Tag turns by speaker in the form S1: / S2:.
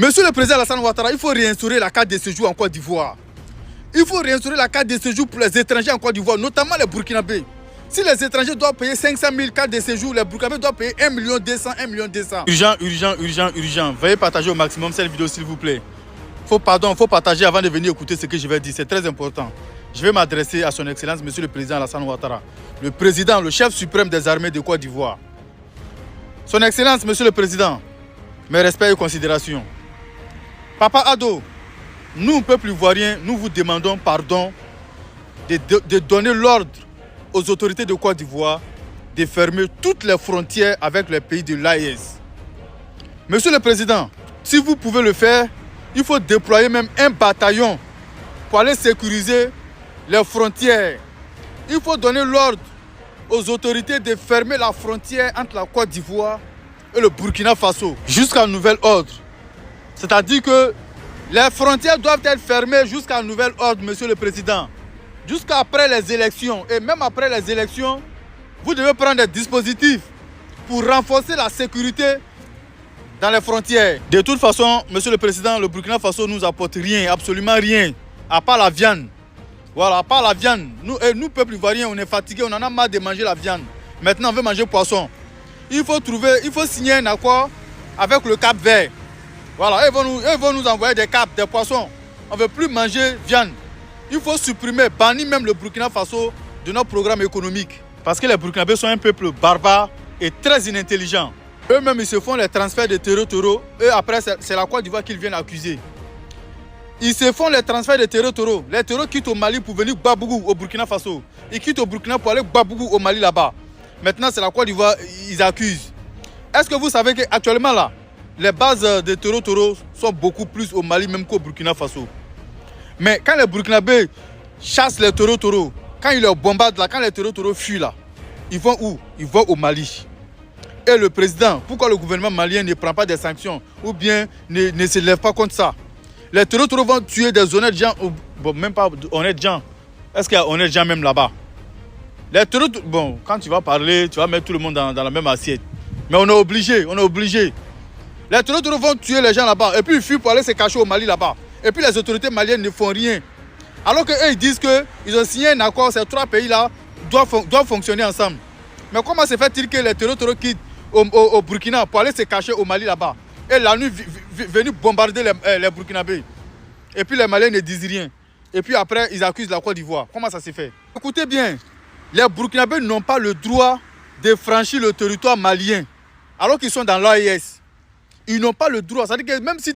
S1: Monsieur le Président Alassane Ouattara, il faut réinstaurer la carte de séjour en Côte d'Ivoire. Il faut réinstaurer la carte de séjour pour les étrangers en Côte d'Ivoire, notamment les Burkinabés. Si les étrangers doivent payer 500 000 cartes de séjour, les Burkinabés doivent payer 1 200 000, 1 200 000. Urgent. Veuillez partager au maximum cette vidéo, s'il vous plaît. Faut partager avant de venir écouter ce que je vais dire. C'est très important. Je vais m'adresser à son Excellence, Monsieur le Président Alassane Ouattara, le président, le chef suprême des armées de Côte d'Ivoire. Son Excellence, Monsieur le Président, mes respects et considérations. Papa Ado, nous, peuple ivoirien, nous vous demandons pardon de donner l'ordre aux autorités de Côte d'Ivoire de fermer toutes les frontières avec les pays de l'AES. Monsieur le Président, si vous pouvez le faire, il faut déployer même un bataillon pour aller sécuriser les frontières. Il faut donner l'ordre aux autorités de fermer la frontière entre la Côte d'Ivoire et le Burkina Faso jusqu'à nouvel ordre. C'est-à-dire que les frontières doivent être fermées jusqu'à nouvel ordre, Monsieur le Président. Jusqu'après les élections. Et même après les élections, vous devez prendre des dispositifs pour renforcer la sécurité dans les frontières. De toute façon, Monsieur le Président, le Burkina Faso ne nous apporte rien, absolument rien, à part la viande. Voilà, à part la viande. Nous, peuple ivoirien, on est fatigués, on en a marre de manger la viande. Maintenant, on veut manger poisson. Il faut signer un accord avec le Cap Vert. Voilà, ils vont nous envoyer des capes, des poissons. On ne veut plus manger viande. Il faut supprimer, bannir même le Burkina Faso de notre programme économique. Parce que les Burkinabés sont un peuple barbare et très inintelligent. Eux-mêmes, ils se font les transferts de terreau. Et après, c'est la Côte d'Ivoire qu'ils viennent accuser. Ils se font les transferts de terreau. Les terreaux quittent au Mali pour venir Babougou au Burkina Faso. Ils quittent au Burkina pour aller Babougou au Mali là-bas. Maintenant, c'est la Côte d'Ivoire, ils accusent. Est-ce que vous savez qu'actuellement là, les bases de terreau sont beaucoup plus au Mali même qu'au Burkina Faso. Mais quand les Burkinabés chassent les terreaux, quand ils les bombardent là, quand les terreaux fuient là, ils vont où? Ils vont au Mali. Et le président, pourquoi le gouvernement malien ne prend pas des sanctions ou bien ne se lève pas contre ça? Les terreaux vont tuer des honnêtes gens, bon, même pas honnêtes gens. Est-ce qu'il y a honnêtes gens même là-bas? Les terreaux, bon, quand tu vas parler, tu vas mettre tout le monde dans la même assiette. Mais on est obligé. Les terreaux vont tuer les gens là-bas et puis ils fuient pour aller se cacher au Mali là-bas. Et puis les autorités maliennes ne font rien. Alors qu'eux, ils disent qu'ils ont signé un accord, ces trois pays-là doivent fonctionner ensemble. Mais comment se fait-il que les terreaux quittent au Burkina pour aller se cacher au Mali là-bas? Et la nuit, venir bombarder les Burkinabés. Et puis les Maliens ne disent rien. Et puis après, ils accusent la Côte d'Ivoire. Comment ça se fait? Écoutez bien, les Burkinabés n'ont pas le droit de franchir le territoire malien alors qu'ils sont dans l'AES. Ils n'ont pas le droit. C'est-à-dire que même si